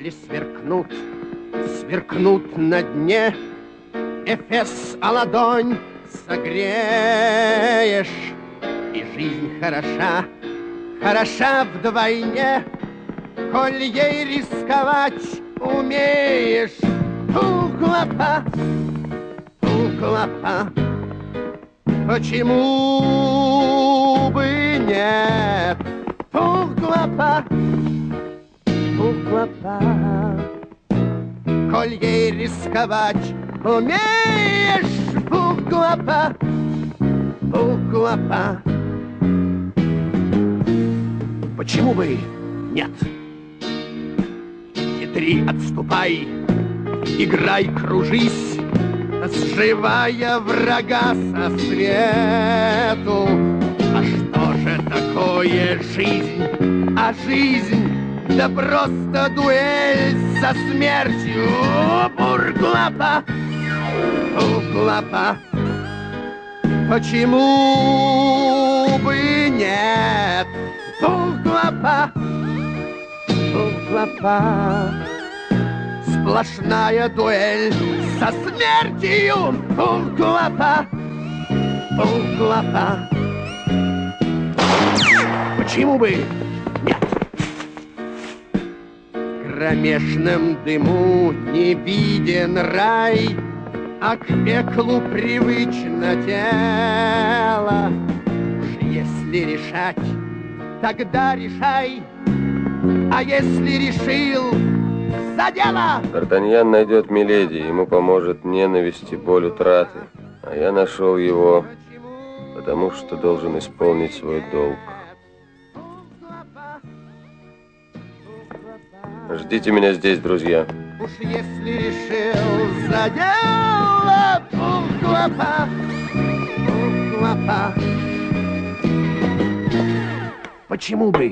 капли сверкнут, сверкнут на дне. Эфес, а ладонь согреешь, и жизнь хороша, хороша вдвойне, коль ей рисковать умеешь. Углопа, углопа, почему бы нет? Углопа, углопа, коль ей рисковать умеешь. Углопа, углопа, почему бы нет? Хитри, отступай, играй, кружись, сживая врага со свету. А что же такое жизнь? А жизнь, да просто дуэль со смертью. Бурглапа, углапа, почему бы нет? Углапа, углапа, сплошная дуэль со смертью. Углапа, углапа, почему бы нет? В кромешном дыму не виден рай, а к пеклу привычно тело. Уж если решать, тогда решай, а если решил, за дело! Д'Артаньян найдет Миледи, ему поможет ненависть и боль утраты. А я нашел его, потому что должен исполнить свой долг. Ждите меня здесь, друзья. Уж если решил, за дело! Углопа, углопа, почему бы